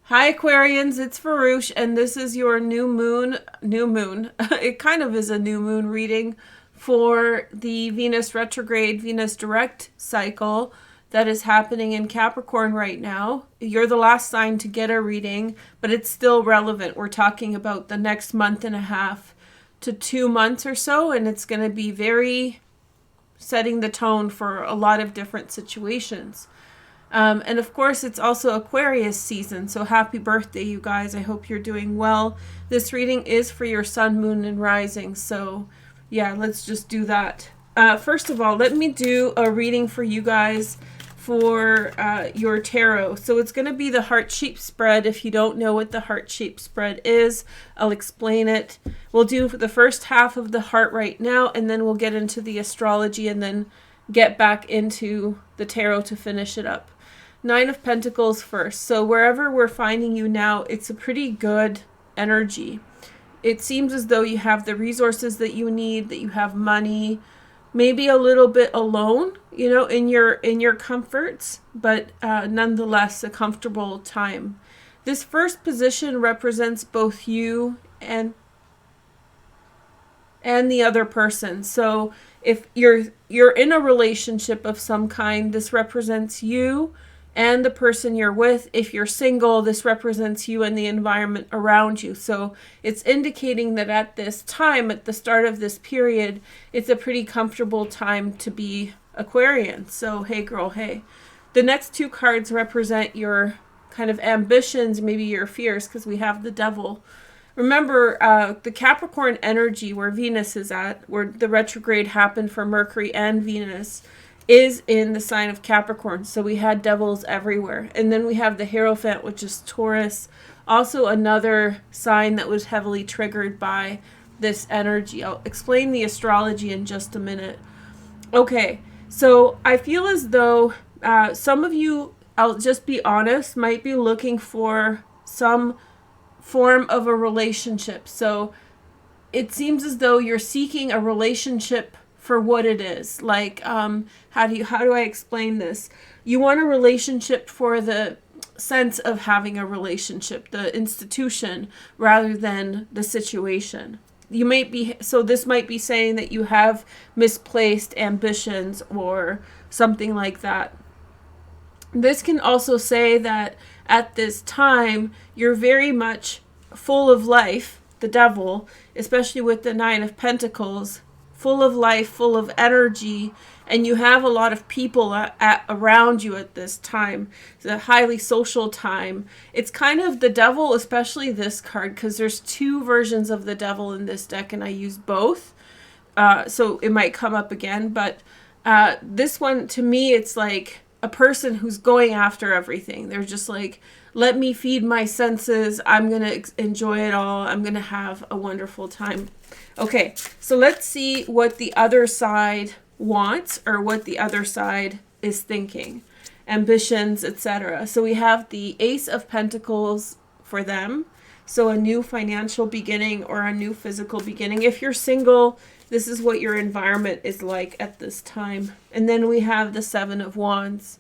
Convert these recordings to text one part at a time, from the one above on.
Hi Aquarians, it's Veroosh, and this is your new moon. It kind of is a new moon reading for the Venus Retrograde, Venus Direct cycle that is happening in Capricorn right now. You're the last sign to get a reading, but it's still relevant. We're talking about the next month and a half to 2 months or so, and it's going to be very setting the tone for a lot of different situations. And of course, it's also Aquarius season, so happy birthday, you guys. I hope you're doing well. This reading is for your sun, moon, and rising, so yeah, let's just do that. First of all, let me do a reading for you guys for your tarot. So it's going to be the heart-shaped spread. If you don't know what the heart-shaped spread is, I'll explain it. We'll do the first half of the heart right now, and then we'll get into the astrology and then get back into the tarot to finish it up. Nine of Pentacles first. So wherever we're finding you now, it's a pretty good energy. It seems as though you have the resources that you need, that you have money, maybe a little bit alone, in your comforts, but nonetheless a comfortable time. This first position represents both you and the other person. So if you're in a relationship of some kind, this represents you and the person you're with. If you're single, this represents you and the environment around you. So it's indicating that at this time, at the start of this period, it's a pretty comfortable time to be Aquarian. So hey girl, hey. The next two cards represent your kind of ambitions, maybe your fears, because we have the Devil. Remember, the Capricorn energy where Venus is at, where the retrograde happened for Mercury and Venus, is in the sign of Capricorn. So we had devils everywhere. And then we have the Hierophant, which is Taurus. Also another sign that was heavily triggered by this energy. I'll explain the astrology in just a minute. Okay, so I feel as though some of you, I'll just be honest, might be looking for some form of a relationship. So it seems as though you're seeking a relationship for what it is. Like, how do I explain this? You want a relationship for the sense of having a relationship, the institution, rather than the situation. So this might be saying that you have misplaced ambitions or something like that. This can also say that at this time, you're very much full of life, the Devil, especially with the Nine of Pentacles, full of life, full of energy, and you have a lot of people around you at this time. It's a highly social time. It's kind of the Devil, especially this card, because there's two versions of the Devil in this deck, and I use both. So it might come up again, but this one, to me, it's like a person who's going after everything. They're just like, let me feed my senses. I'm going to enjoy it all. I'm going to have a wonderful time. Okay, so let's see what the other side wants or what the other side is thinking. Ambitions, etc. So we have the Ace of Pentacles for them. So a new financial beginning or a new physical beginning. If you're single, this is what your environment is like at this time. And then we have the Seven of Wands.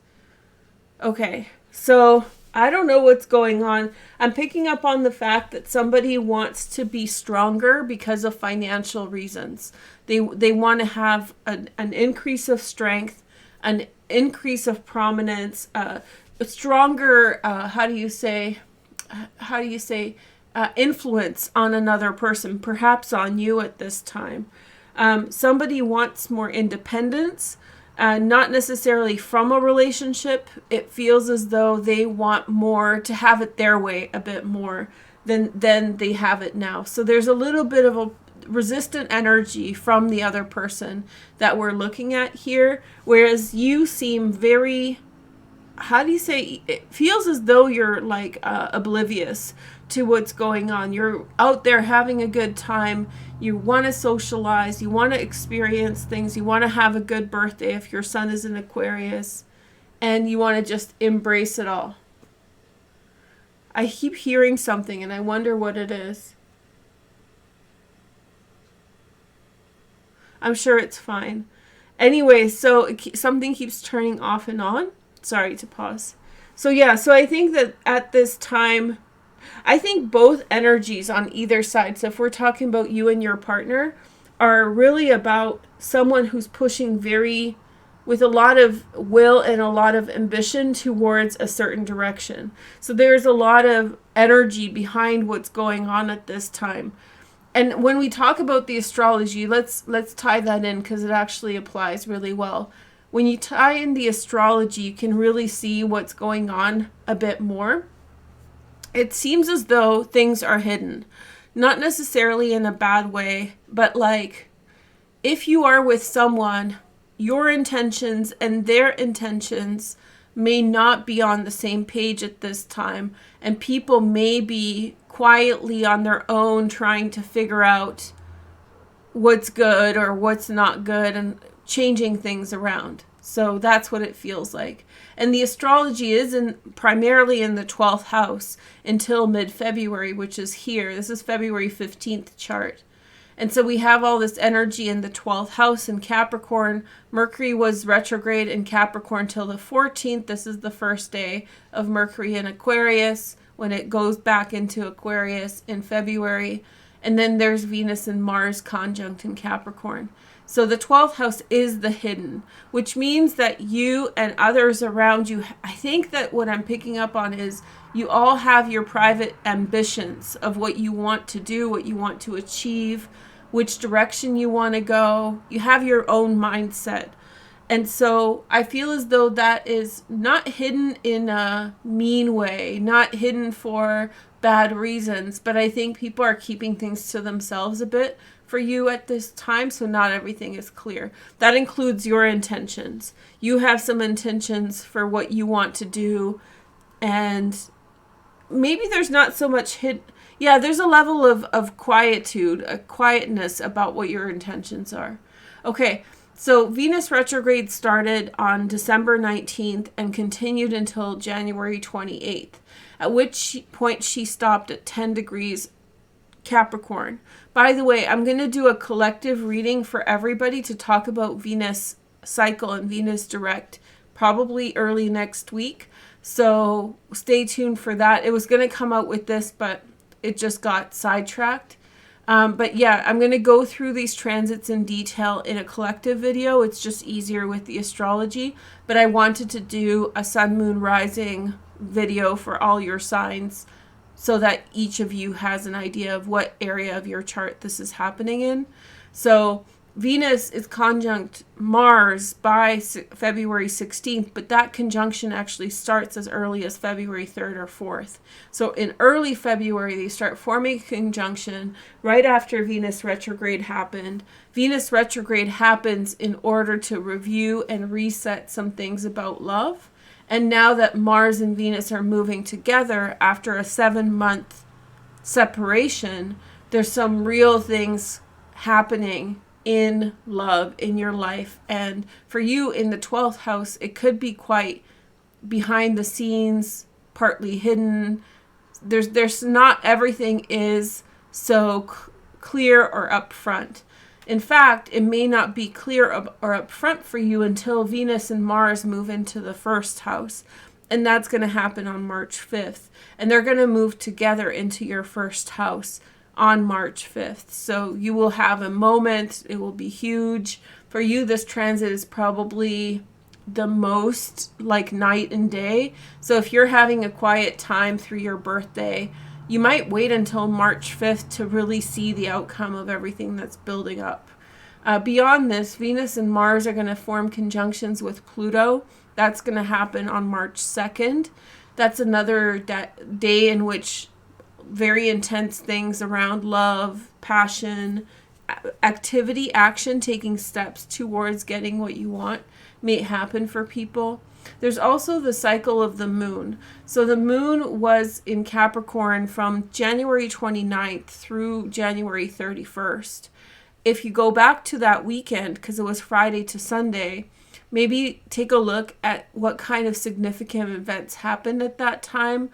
Okay, so I don't know what's going on. I'm picking up on the fact that somebody wants to be stronger because of financial reasons. They want to have an increase of strength, an increase of prominence, a stronger, influence on another person, perhaps on you at this time. Somebody wants more independence. Not necessarily from a relationship. It feels as though they want more, to have it their way a bit more than they have it now. So there's a little bit of a resistant energy from the other person that we're looking at here, whereas you seem very, it feels as though you're like oblivious to what's going on. You're out there having a good time. You want to socialize. You want to experience things. You want to have a good birthday if your sun is in Aquarius. And you want to just embrace it all. I keep hearing something and I wonder what it is. I'm sure it's fine. Anyway, so something keeps turning off and on. Sorry to pause. So yeah, so I think that at this time, I think both energies on either side, so if we're talking about you and your partner, are really about someone who's pushing very, with a lot of will and a lot of ambition towards a certain direction. So there's a lot of energy behind what's going on at this time. And when we talk about the astrology, let's tie that in because it actually applies really well. When you tie in the astrology, you can really see what's going on a bit more. It seems as though things are hidden. Not necessarily in a bad way, but like if you are with someone, your intentions and their intentions may not be on the same page at this time, and people may be quietly on their own trying to figure out what's good or what's not good and changing things around. So that's what it feels like. And the astrology is primarily in the 12th house until mid-February, which is here. This is February 15th chart. And so we have all this energy in the 12th house in Capricorn. Mercury was retrograde in Capricorn till the 14th. This is the first day of Mercury in Aquarius when it goes back into Aquarius in February. And then there's Venus and Mars conjunct in Capricorn. So the 12th house is the hidden, which means that you and others around you, I think that what I'm picking up on is you all have your private ambitions of what you want to do, what you want to achieve, which direction you want to go. You have your own mindset. And so I feel as though that is not hidden in a mean way, not hidden for bad reasons, but I think people are keeping things to themselves a bit for you at this time, so not everything is clear. That includes your intentions. You have some intentions for what you want to do, and maybe there's not so much yeah, there's a level of quietude, a quietness about what your intentions are. Okay, so Venus retrograde started on December 19th and continued until January 28th, at which point she stopped at 10 degrees Capricorn. By the way, I'm going to do a collective reading for everybody to talk about Venus cycle and Venus direct probably early next week. So stay tuned for that. It was going to come out with this, but it just got sidetracked. But yeah, I'm going to go through these transits in detail in a collective video. It's just easier with the astrology. But I wanted to do a sun, moon, rising video for all your signs so that each of you has an idea of what area of your chart this is happening in. So Venus is conjunct Mars by February 16th, but that conjunction actually starts as early as February 3rd or 4th. So in early February, they start forming a conjunction right after Venus retrograde happened. Venus retrograde happens in order to review and reset some things about love. And now that Mars and Venus are moving together after a 7-month separation, there's some real things happening in love in your life. And for you in the 12th house, it could be quite behind the scenes, partly hidden. There's not everything is so clear or upfront. In fact, it may not be clear or upfront for you until Venus and Mars move into the first house. And that's going to happen on March 5th. And they're going to move together into your first house on March 5th. So you will have a moment. It will be huge. For you, this transit is probably the most like night and day. So if you're having a quiet time through your birthday, you might wait until March 5th to really see the outcome of everything that's building up. Beyond this, Venus and Mars are going to form conjunctions with Pluto. That's going to happen on March 2nd. That's another day in which very intense things around love, passion, activity, action, taking steps towards getting what you want may happen for people. There's also the cycle of the moon. So the moon was in Capricorn from January 29th through January 31st. If you go back to that weekend, because it was Friday to Sunday, maybe take a look at what kind of significant events happened at that time.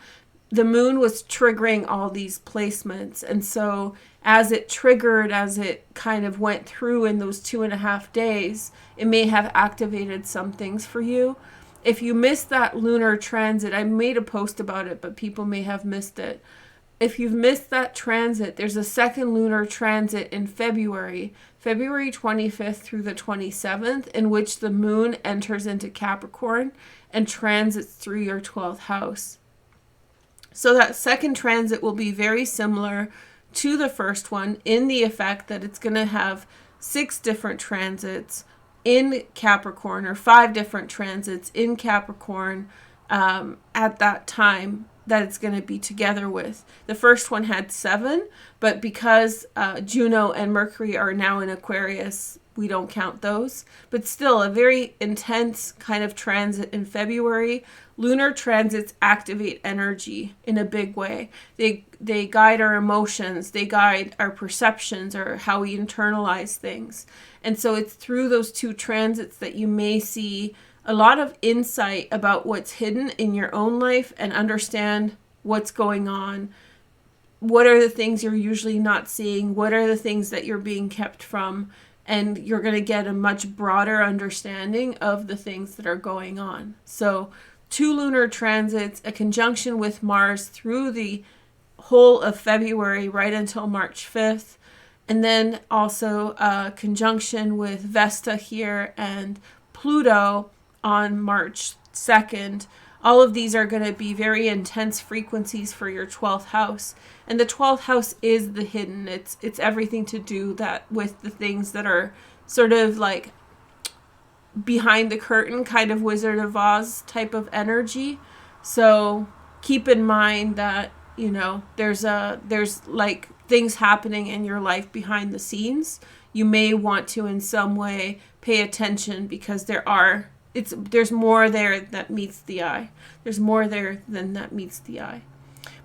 The moon was triggering all these placements. And so as it triggered, as it kind of went through in those 2.5 days, it may have activated some things for you. if you missed that lunar transit, I made a post about it, but people may have missed it. If you've missed that transit, there's a second lunar transit in February 25th through the 27th, in which the moon enters into Capricorn and transits through your 12th house. So that second transit will be very similar to the first one in the effect that it's going to have 6 different transits in Capricorn, or 5 different transits in Capricorn at that time that it's going to be together with. The first one had 7, but because Juno and Mercury are now in Aquarius, we don't count those. But still, a very intense kind of transit in February. Lunar transits activate energy in a big way. They guide our emotions, they guide our perceptions, or how we internalize things. And so it's through those 2 transits that you may see a lot of insight about what's hidden in your own life and understand what's going on. What are the things you're usually not seeing? What are the things that you're being kept from? And you're going to get a much broader understanding of the things that are going on. So 2 lunar transits, a conjunction with Mars through the whole of February right until March 5th. And then also a conjunction with Vesta here and Pluto on March 2nd. All of these are going to be very intense frequencies for your 12th house. And the 12th house is the hidden. It's everything to do that with the things that are sort of like behind the curtain, kind of Wizard of Oz type of energy. So keep in mind that, you know, there's like things happening in your life behind the scenes. You may want to in some way pay attention, because there's more there that meets the eye. There's more there than that meets the eye.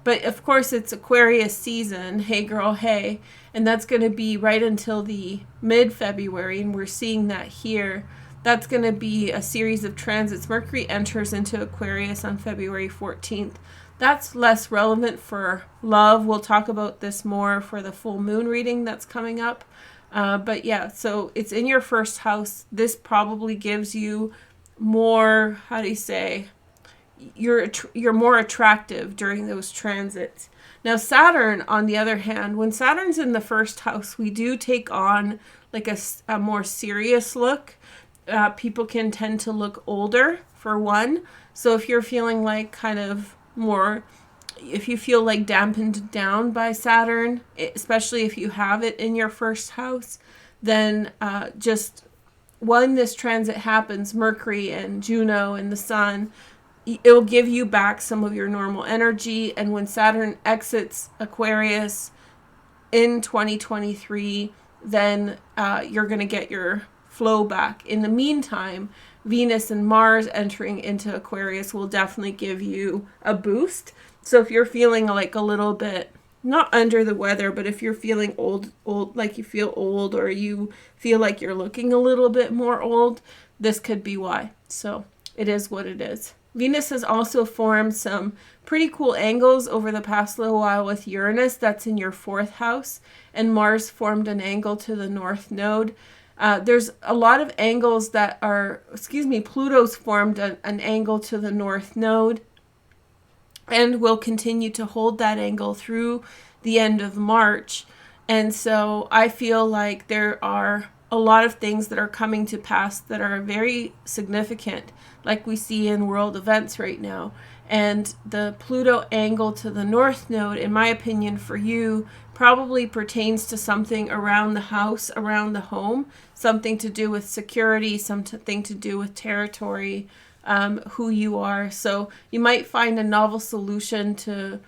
But of course, it's Aquarius season. Hey girl, hey. And that's going to be right until the mid-February. And we're seeing that here. That's going to be a series of transits. Mercury enters into Aquarius on February 14th. That's less relevant for love. We'll talk about this more for the full moon reading that's coming up. But yeah, so it's in your first house. This probably gives you more, how do you say, you're more attractive during those transits. Now Saturn, on the other hand, when Saturn's in the first house, we do take on like a more serious look. People can tend to look older, for one. So if you're feeling like kind of more, if you feel like dampened down by Saturn, especially if you have it in your first house, then just when this transit happens, Mercury and Juno and the Sun, it'll give you back some of your normal energy. And when Saturn exits Aquarius in 2023, then you're going to get your flow back. In the meantime, Venus and Mars entering into Aquarius will definitely give you a boost. So if you're feeling like a little bit, not under the weather, but if you're feeling old, like you feel old, or you feel like you're looking a little bit more old, this could be why. So it is what it is. Venus has also formed some pretty cool angles over the past little while with Uranus. That's in your 4th house. And Mars formed an angle to the North Node. There's a lot of angles that are, Pluto's formed an angle to the North Node, and will continue to hold that angle through the end of March. And so I feel like there are a lot of things that are coming to pass that are very significant, like we see in world events right now. And the Pluto angle to the North Node, in my opinion, for you, probably pertains to something around the house, around the home, something to do with security, something to do with territory, who you are. So you might find a novel solution to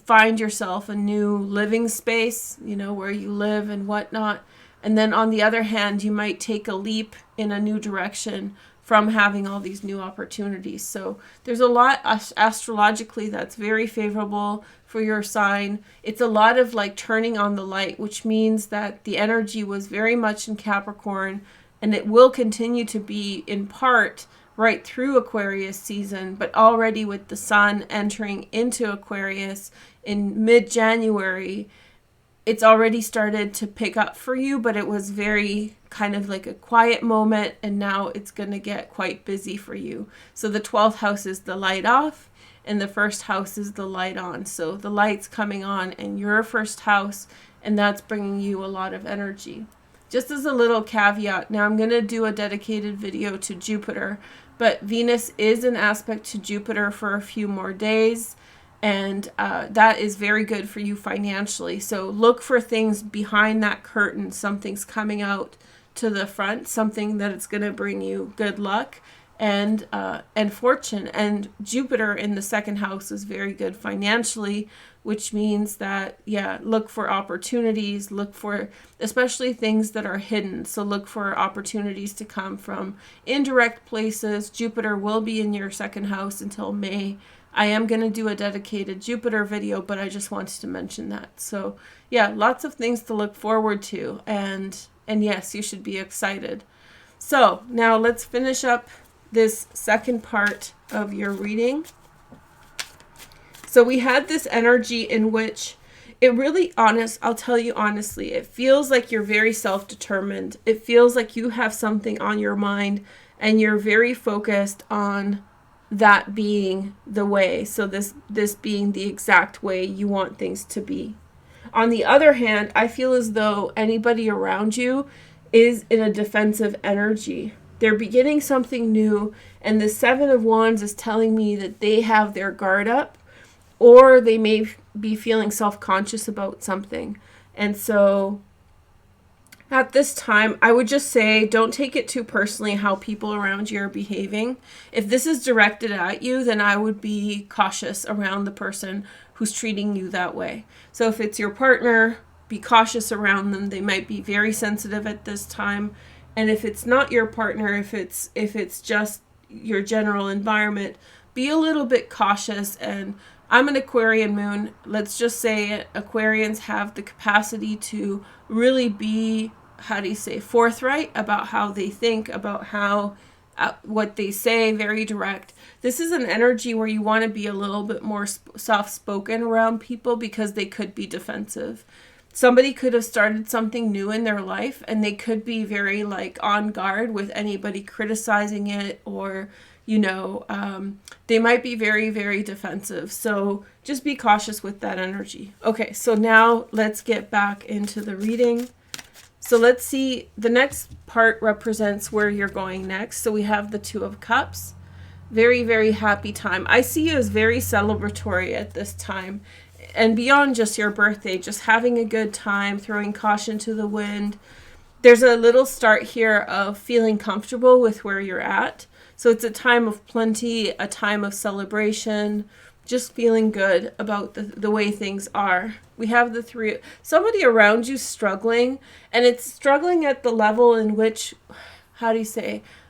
find yourself a new living space, you know, where you live and whatnot. And then on the other hand, you might take a leap in a new direction from having all these new opportunities. So there's a lot astrologically that's very favorable for your sign. It's a lot of like turning on the light, which means that the energy was very much in Capricorn, and it will continue to be in part right through Aquarius season, but already with the Sun entering into Aquarius in mid-January, it's already started to pick up for you, but it was very kind of like a quiet moment, and now it's going to get quite busy for you. So the 12th house is the light off, and the first house is the light on. So the light's coming on in your first house, and that's bringing you a lot of energy. Just as a little caveat, now I'm going to do a dedicated video to Jupiter, but Venus is an aspect to Jupiter for a few more days, and that is very good for you financially. So look for things behind that curtain. Something's coming out to the front, something that it's going to bring you good luck and fortune. And Jupiter in the second house is very good financially, which means that, yeah, look for opportunities, look for especially things that are hidden. So look for opportunities to come from indirect places. Jupiter will be in your second house until May. I am going to do a dedicated Jupiter video, but I just wanted to mention that. So yeah, lots of things to look forward to. And yes, you should be excited. So now let's finish up this second part of your reading. So we had this energy in which it really I'll tell you honestly, it feels like you're very self-determined. It feels like you have something on your mind and you're very focused on that being the way. So this being the exact way you want things to be. On the other hand, I feel as though anybody around you is in a defensive energy. They're beginning something new, and the Seven of Wands is telling me that they have their guard up, or they may be feeling self-conscious about something. And so at this time, I would just say don't take it too personally how people around you are behaving. If this is directed at you, then I would be cautious around the person who's treating you that way. So if it's your partner, be cautious around them. They might be very sensitive at this time. And if it's not your partner, if it's just your general environment, be a little bit cautious. And I'm an Aquarian moon. Let's just say Aquarians have the capacity to really be, forthright about how they think, about how what they say, very direct. This is an energy where you want to be a little bit more soft-spoken around people because they could be defensive. Somebody could have started something new in their life and they could be very on guard with anybody criticizing it, or they might be very, very defensive. So just be cautious with that energy. Okay, so now let's get back into the reading. So let's see, the next part represents where you're going next. So we have the Two of Cups. Very, very happy time. I see you as very celebratory at this time. And beyond just your birthday, just having a good time, throwing caution to the wind. There's a little start here of feeling comfortable with where you're at. So it's a time of plenty, a time of celebration, just feeling good about the way things are. We have the three, somebody around you struggling, and it's struggling at the level in which,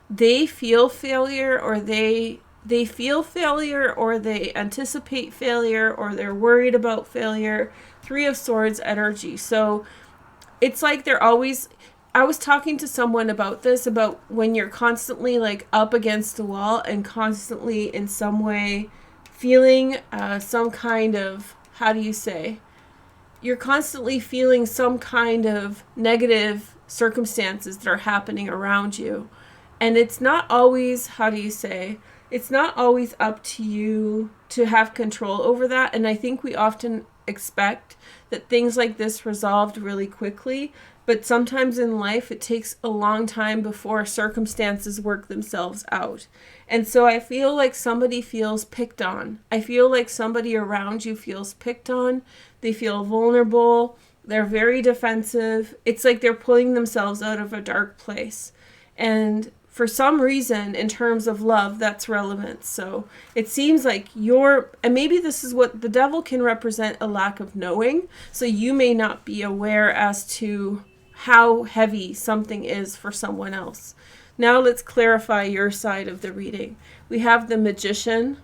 they feel failure, or they feel failure, or they anticipate failure, or they're worried about failure. Three of Swords energy. So it's like they're always, I was talking to someone about this, about when you're constantly up against the wall and constantly in some way feeling some kind of, you're constantly feeling some kind of negative circumstances that are happening around you. And it's not always, it's not always up to you to have control over that. And I think we often expect that things like this resolved really quickly. But sometimes in life, it takes a long time before circumstances work themselves out. And so I feel like somebody feels picked on. I feel like somebody around you feels picked on. They feel vulnerable. They're very defensive. It's like they're pulling themselves out of a dark place. And for some reason, in terms of love, that's relevant. So it seems like and maybe this is what the devil can represent, a lack of knowing. So you may not be aware as to how heavy something is for someone else. Now let's clarify your side of the reading. We have the Magician.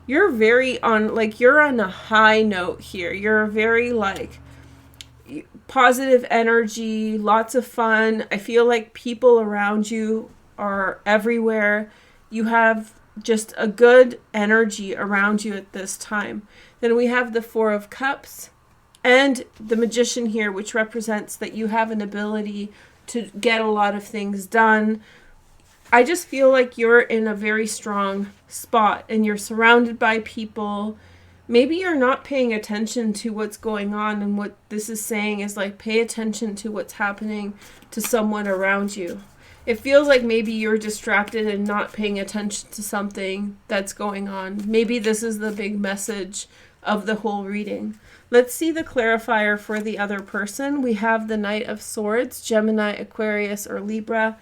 You're you're on a high note here. You're very positive energy, lots of fun. I feel like people around you are everywhere. You have just a good energy around you at this time. Then we have the Four of Cups and the Magician here, which represents that you have an ability to get a lot of things done. I just feel like you're in a very strong spot and you're surrounded by people. Maybe you're not paying attention to what's going on, and what this is saying is like, pay attention to what's happening to someone around you. It feels like maybe you're distracted and not paying attention to something that's going on. Maybe this is the big message of the whole reading. Let's see the clarifier for the other person. We have the Knight of Swords, Gemini, Aquarius, or Libra.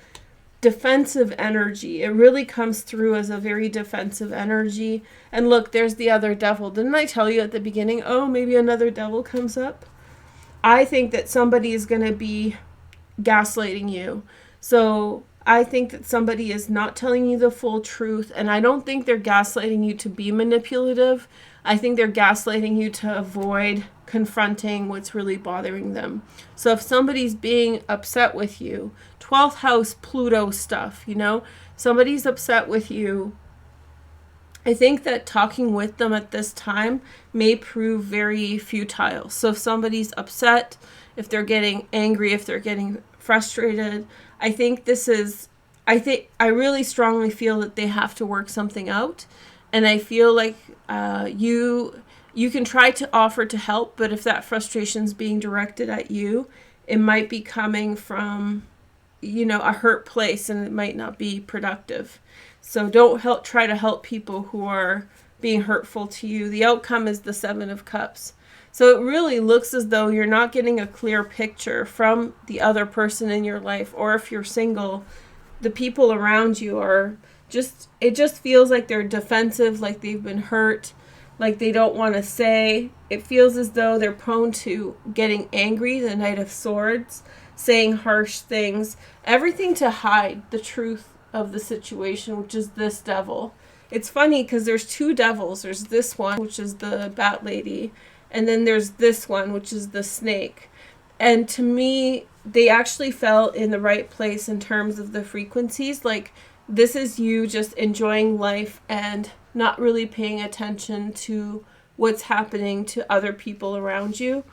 Defensive energy. It really comes through as a very defensive energy. And look, there's the other devil. Didn't I tell you at the beginning, oh, maybe another devil comes up? I think that somebody is going to be gaslighting you. So I think that somebody is not telling you the full truth. And I don't think they're gaslighting you to be manipulative. I think they're gaslighting you to avoid confronting what's really bothering them. So if somebody's being upset with you, 12th house Pluto stuff, you know, somebody's upset with you, I think that talking with them at this time may prove very futile. So if somebody's upset, if they're getting angry, if they're getting frustrated, I really strongly feel that they have to work something out. And I feel like you can try to offer to help, but if that frustration is being directed at you, it might be coming from, you know, a hurt place, and it might not be productive. So don't try to help people who are being hurtful to you. The outcome is the Seven of Cups. So it really looks as though you're not getting a clear picture from the other person in your life, or if you're single, the people around you are it just feels like they're defensive, like they've been hurt, like they don't want to say. It feels as though they're prone to getting angry, the Knight of Swords, saying harsh things, everything to hide the truth of the situation, which is this devil. It's funny because there's two devils. There's this one, which is the bat lady, and then there's this one, which is the snake. And to me, they actually fell in the right place in terms of the frequencies. Like, this is you just enjoying life and not really paying attention to what's happening to other people around you.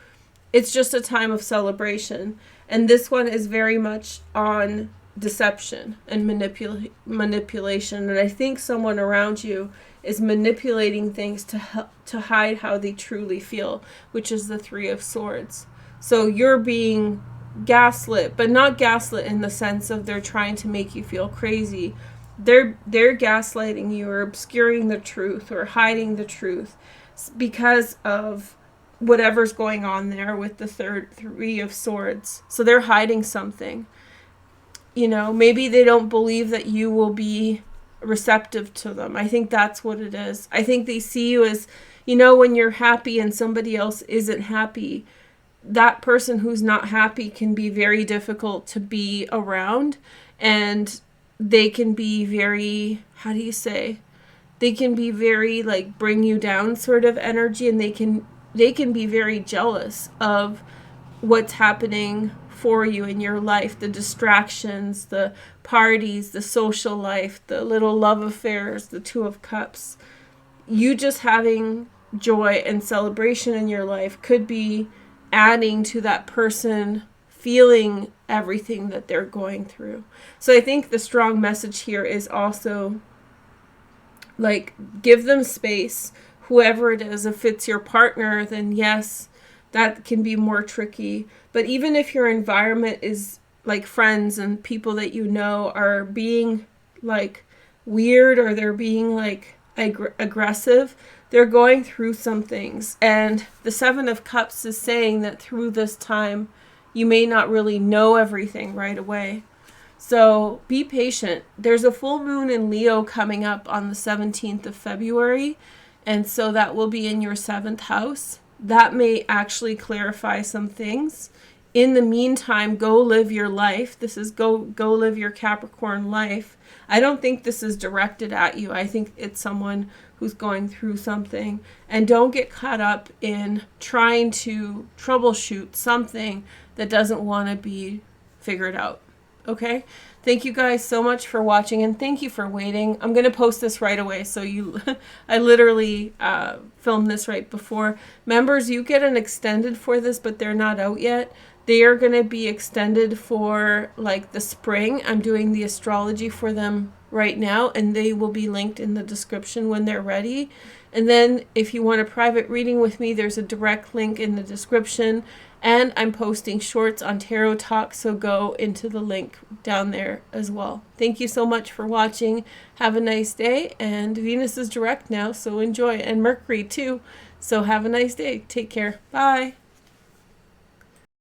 It's just a time of celebration. And this one is very much on deception and manipulation. And I think someone around you is manipulating things to hide how they truly feel, which is the Three of Swords. So you're being gaslit, but not gaslit in the sense of they're trying to make you feel crazy. They're gaslighting you, or obscuring the truth, or hiding the truth because of whatever's going on there with the Three of Swords. So they're hiding something. You know, maybe they don't believe that you will be receptive to them. I think that's what it is. I think they see you as, you know, when you're happy and somebody else isn't happy, that person who's not happy can be very difficult to be around, and they can be very, how do you say? They can be very like bring you down sort of energy, and they can be very jealous of what's happening for you in your life, the distractions, the parties, the social life, the little love affairs, the Two of Cups. You just having joy and celebration in your life could be adding to that person feeling everything that they're going through. So I think the strong message here is also like, give them space, whoever it is. If it's your partner, then yes, that can be more tricky. But even if your environment is like friends and people that you know are being like weird, or they're being like aggressive, they're going through some things. And the Seven of Cups is saying that through this time, you may not really know everything right away. So be patient. There's a full moon in Leo coming up on the 17th of February. And so that will be in your 7th house. That may actually clarify some things. In the meantime, go live your life. This is go live your Capricorn life. I don't think this is directed at you. I think it's someone who's going through something. And don't get caught up in trying to troubleshoot something that doesn't want to be figured out. Okay? Thank you guys so much for watching, and thank you for waiting. I'm going to post this right away. So I literally filmed this right before. Members, you get an extended for this, but they're not out yet. They are going to be extended for like the spring. I'm doing the astrology for them right now, and they will be linked in the description when they're ready. And then if you want a private reading with me, there's a direct link in the description. And I'm posting shorts on Tarot Talk, so go into the link down there as well. Thank you so much for watching. Have a nice day. And Venus is direct now, so enjoy. And Mercury too. So have a nice day. Take care. Bye.